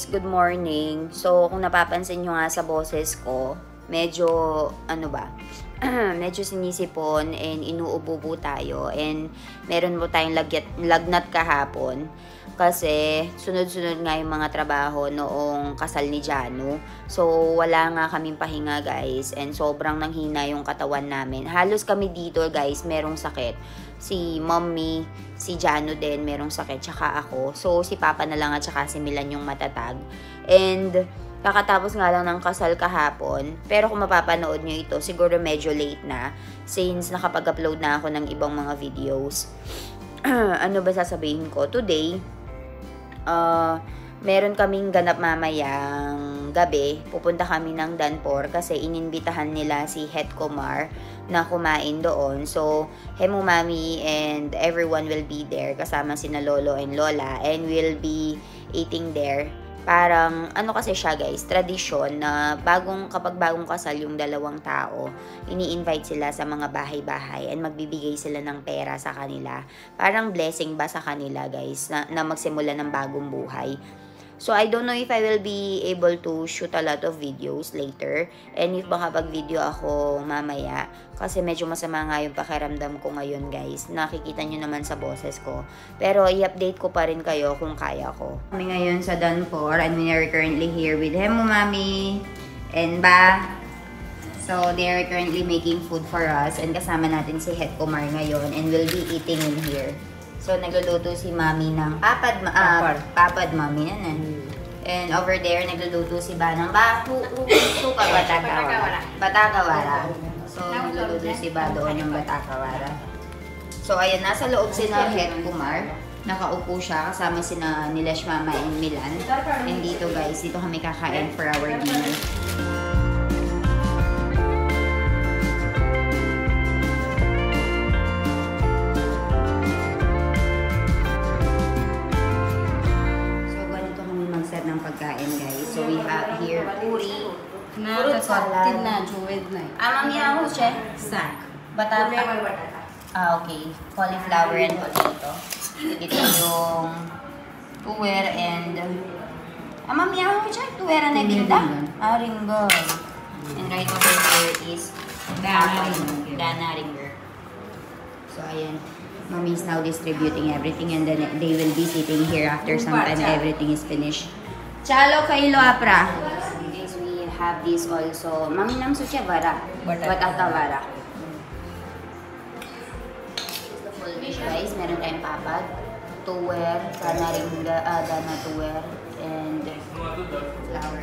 guys, good morning. So, kung napapansin nyo nga sa boses ko, medyo, medyo sinisipon and inuubo po tayo. And meron po tayong lagnat kahapon. Kasi sunod-sunod nga yung mga trabaho noong kasal ni Janu. So, wala nga kaming pahinga guys. And sobrang nanghina yung katawan namin. Halos kami dito guys, merong sakit. Si mommy, si Janu din, merong sakit. Tsaka ako. So, si Papa na lang at tsaka si Milan yung matatag. And kakatapos nga lang ng kasal kahapon. Pero kung mapapanood nyo ito, siguro medyo late na. Since nakapag-upload na ako ng ibang mga videos. Ano ba sasabihin ko? Today, meron kaming ganap mamayang gabi. Pupunta kami ng Danpor kasi ininbitahan nila si Het Kumar na kumain doon. So, Hemu Mami and everyone will be there kasama sina Lolo and Lola and we'll be eating there. Parang, ano kasi siya guys, tradisyon na kapag bagong kasal yung dalawang tao, ini-invite sila sa mga bahay-bahay and magbibigay sila ng pera sa kanila. Parang blessing ba sa kanila guys, na magsimula ng bagong buhay. So, I don't know if I will be able to shoot a lot of videos later. And if makapag-video ako mamaya. Kasi medyo masama nga yung pakiramdam ko ngayon guys. Nakikita nyo naman sa boses ko. Pero i-update ko pa rin kayo kung kaya ko. Kami ngayon sa Danpor. And we are currently here with Hemu Mami and Ba. So, they are currently making food for us. And kasama natin si Het Kumar ngayon. And we'll be eating in here. So, nagluluto si Mami ng papad Mami na. And over there, nagluluto si Ba ng Batakawara. So, nagluluto si Ba doon ng Batakawara. So, ayan, nasa loob si na Het Kumar. Nakaupo siya kasama sina Nilesh Mama and Milan. And dito guys, dito kami kakain for our dinner. Ng pagkain guys. So we have here puri, fruit salad. Mami, ako siya? Sak. Batata. Okay. Cauliflower and potato. Ito yung tuwer and Mami, ako siya? Tuwera na binda? Ringgo. And right over here is Dana Ringer. So ayan. Mommy is now distributing everything and then they will be sitting here after some time everything is finished. Chalo kailo apra. Guys, we have this also. Mami nam sucha vara. Batata vara. The full dish guys. Meron tayong papad, tuwer, dana tuwer, and flour.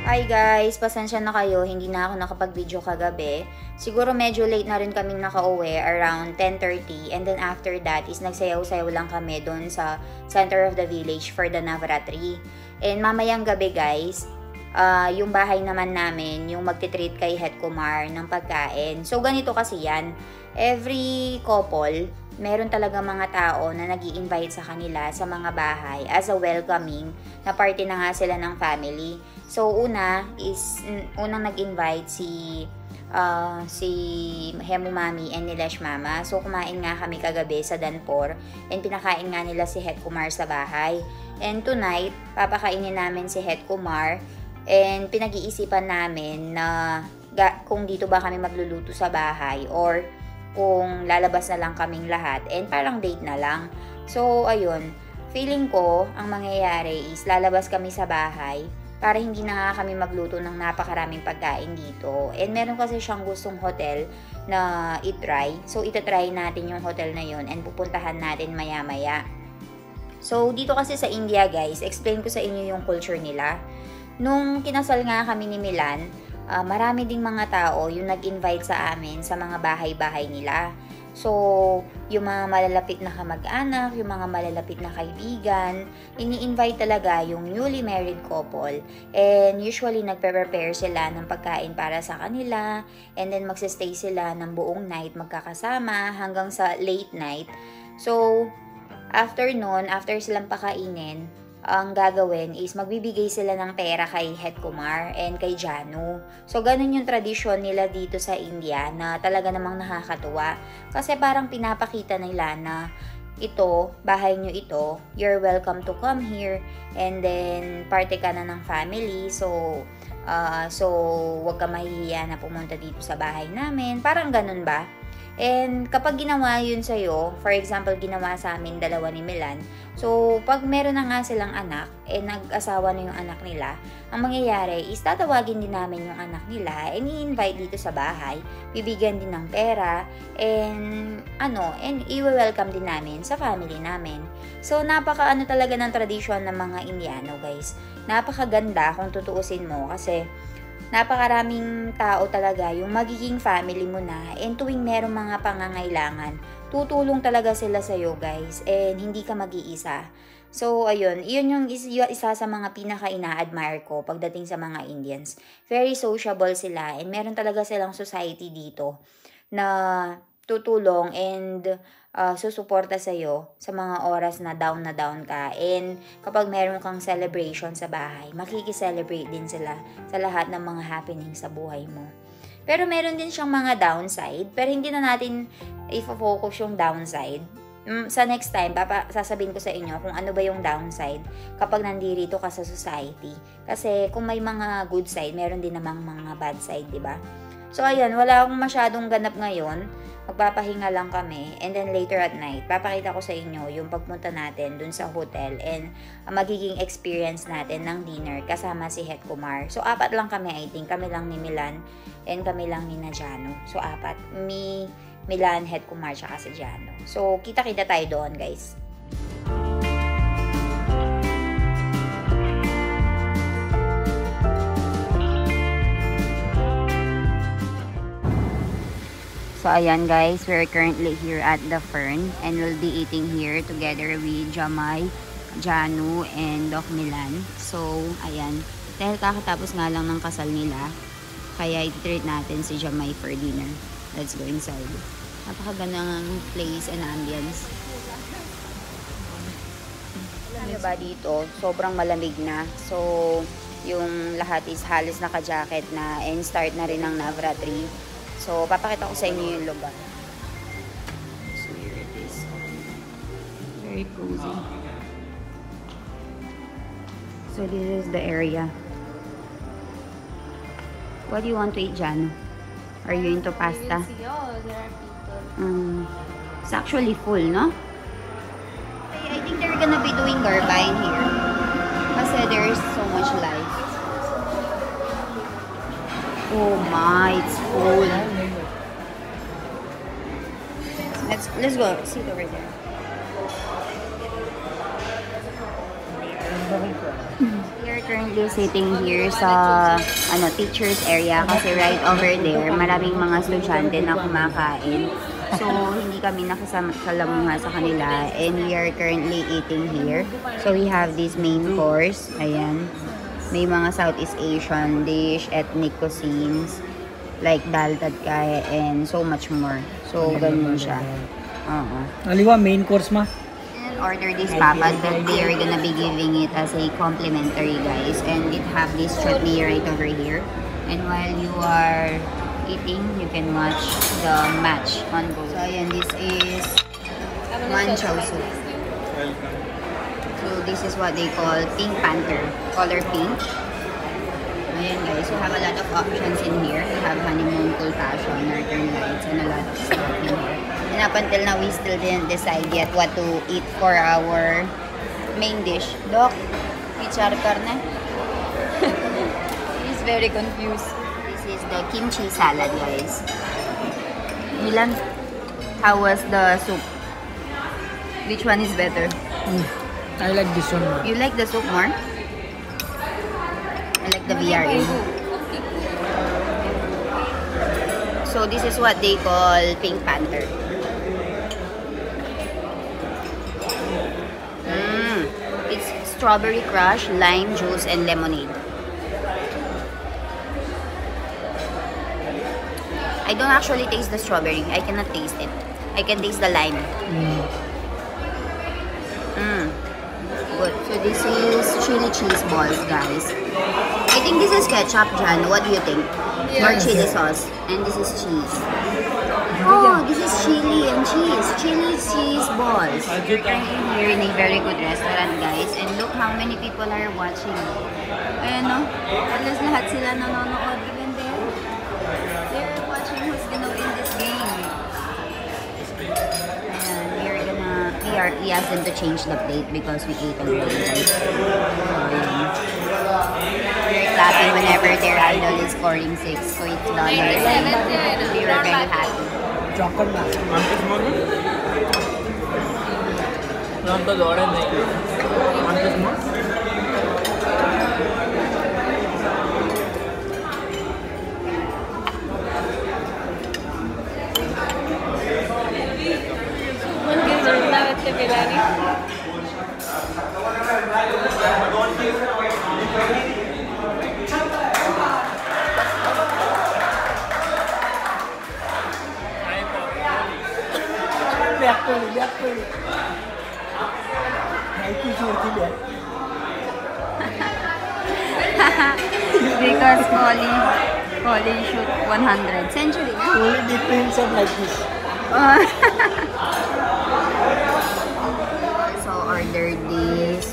Hi guys, pasensya na kayo, hindi na ako nakapag-video kagabi. Siguro medyo late na rin kaming nakauwi, around 10:30. And then after that is nagsayaw-sayaw lang kami doon sa center of the village for the Navratri. And mamayang gabi guys, yung bahay naman namin, yung magtitreat kay Het Kumar ng pagkain. So ganito kasi yan, every couple, meron talaga mga tao na nag-i-invite sa kanila sa mga bahay as a welcoming na party na nga sila ng family. So, unang nag-invite si Hemu Mami and Nilesh Mama. So, kumain nga kami kagabi sa Danpor and pinakain nga nila si Het Kumar sa bahay. And tonight, papakainin namin si Het Kumar and pinag-iisipan namin na kung dito ba kami magluluto sa bahay or kung lalabas na lang kaming lahat and parang date na lang. So, ayun, feeling ko ang mangyayari is lalabas kami sa bahay para hindi na nga kami magluto ng napakaraming pagkain dito. And meron kasi siyang gustong hotel na itry. So, itatry natin yung hotel na yun and pupuntahan natin maya-maya. So, dito kasi sa India guys, explain ko sa inyo yung culture nila. Nung kinasal nga kami ni Milan, marami ding mga tao yung nag-invite sa amin sa mga bahay-bahay nila. So, yung mga malalapit na kamag-anak, yung mga malalapit na kaibigan, ini-invite talaga yung newly married couple. And usually, nagpe-prepare sila ng pagkain para sa kanila. And then, magsistay sila ng buong night magkakasama hanggang sa late night. So, after nun, after silang pakainin, ang gagawin is magbibigay sila ng pera kay Head Kumar and kay Janu. So, ganun yung tradisyon nila dito sa India na talaga namang nakakatuwa. Kasi parang pinapakita nila na ito, bahay nyo ito, you're welcome to come here, and then parte ka na ng family, so wag ka mahihiya na pumunta dito sa bahay namin, parang ganun ba? And kapag ginawa yun sa'yo, for example, ginawa sa amin dalawa ni Milan, so pag meron na nga silang anak, nag-asawa na yung anak nila, ang mangyayari is tatawagin din namin yung anak nila and i-invite dito sa bahay, bibigyan din ng pera, and i-welcome din namin sa family namin. So napaka talaga ng tradisyon ng mga Indiano, guys. Napakaganda kung tutuusin mo kasi napakaraming tao talaga yung magiging family mo na, and tuwing merong mga pangangailangan, tutulong talaga sila sa'yo, guys, and hindi ka mag-iisa. So, ayun, yun yung isa sa mga pinaka-ina-admire ko pagdating sa mga Indians. Very sociable sila, and meron talaga silang society dito na tutulong and susuporta sa'yo sa mga oras na down ka. And kapag meron kang celebration sa bahay, makikiselebrate din sila sa lahat ng mga happening sa buhay mo. Pero meron din siyang mga downside, pero hindi na natin i-focus yung downside. Sa next time, sasabihin ko sa inyo kung ano ba yung downside kapag nandito ka sa society. Kasi kung may mga good side, meron din namang mga bad side, diba? So, ayan, wala akong masyadong ganap ngayon. Magpapahinga lang kami, and then later at night, papakita ko sa inyo yung pagpunta natin dun sa hotel and magiging experience natin ng dinner kasama si Head Kumar. So, 4 lang kami, I think. Kami lang ni Milan and kami lang ni Janu. So, 4. Milan, Head Kumar, tsaka si Janu. So, kita-kita tayo doon, guys. So, ayan guys, we're currently here at the Fern and we'll be eating here together with Jamay, Janu, and Doc Milan. So, ayan, dahil kakatapos nga lang ng kasal nila, kaya i-treat natin si Jamay for dinner. Let's go inside. Napakagandang place and ambience. Diba dito, sobrang malamig na. So, yung lahat is halos naka-jacket na and start na rin ng Navratri. So, papakita ko sa inyo yung lugar. So, here it is. Very cozy. So, this is the area. What do you want to eat, Jan? Are you into pasta? There are people. It's actually full, no? I think they're gonna be doing garbine here. Kasi there is so much life. Oh my, it's full. Let's go. Sit over there. We are currently sitting here sa teachers area kasi right over there maraming mga estudyante na kumakain. So hindi kami nakasalamuha sa kanila and we are currently eating here. So we have this main course. Ayan. May mga Southeast Asian dish, ethnic cuisines, like dal tadkay, and so much more. So, ganun siya. Aliwa, main course ma? And order this papad that they are gonna be giving it as a complimentary, guys. And it have this chutney right over here. And while you are eating, you can watch the match on go. So, ayan, this is manchow soup. Welcome. So, this is what they call Pink Panther, color pink. Ayan guys, we have a lot of options in here. We have honeymoon, cool passion, northern lights, and a lot of stuff in here. And up until now, we still didn't decide yet what to eat for our main dish. Doc, pichar karne? He's very confused. This is the kimchi salad, guys. Milan, how was the soup? Which one is better? I like this one. You like the soup more? I like the VRA. So this is what they call Pink Panther. It's strawberry crush, lime juice, and lemonade. I don't actually taste the strawberry. I cannot taste it. I can taste the lime. good. So this is chili cheese balls, guys. I think this is ketchup, Jan. What do you think? Or chili sauce. And this is cheese. Oh, this is chili and cheese. Chili cheese balls. We're currently here in a very good restaurant, guys. And look how many people are watching. Ayan, no? Alas lahat sila nanonood. Even there. They're watching who's gonna win this game. Ayan, we asked them to change the plate because we ate already. They're clapping whenever their idol is scoring 6. So it's done. We were very happy. Chocolate. Want this more? Want the Lord and want this more? Because Collie shoot 100 century. Only depends on like this. So ordered this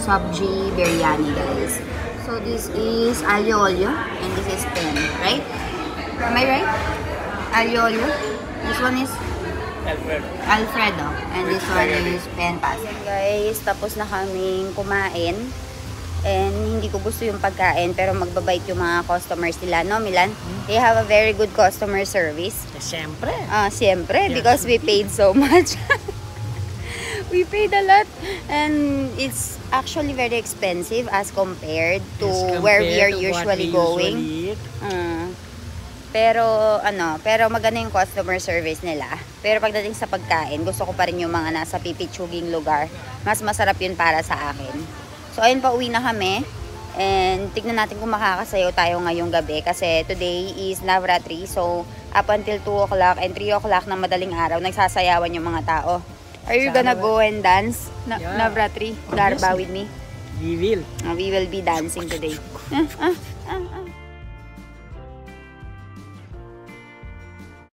sabji biryani, guys. So this is aglio olio and this is pen, right? Am I right? Aglio olio. This one is Alfredo. And this one is pen pasta. Guys, tapos na kaming kumain. And hindi ko gusto yung pagkain pero magbabait yung mga customers nila, no Milan? They have a very good customer service. Siyempre. Siyempre, because we paid so much. We paid a lot and it's actually very expensive as compared to where we are usually going. Pero maganda yung customer service nila. Pero pagdating sa pagkain, gusto ko pa rin yung mga nasa pipitsuging lugar. Mas masarap yun para sa akin. So, ayun pa, uwi na kami. And tignan natin kung makakasayaw tayo ngayong gabi. Kasi today is Navratri. So, up until 2 o'clock and 3 o'clock ng madaling araw, nagsasayawan yung mga tao. Are you gonna go and dance? Navratri? Garba with me? We will. We will be dancing today.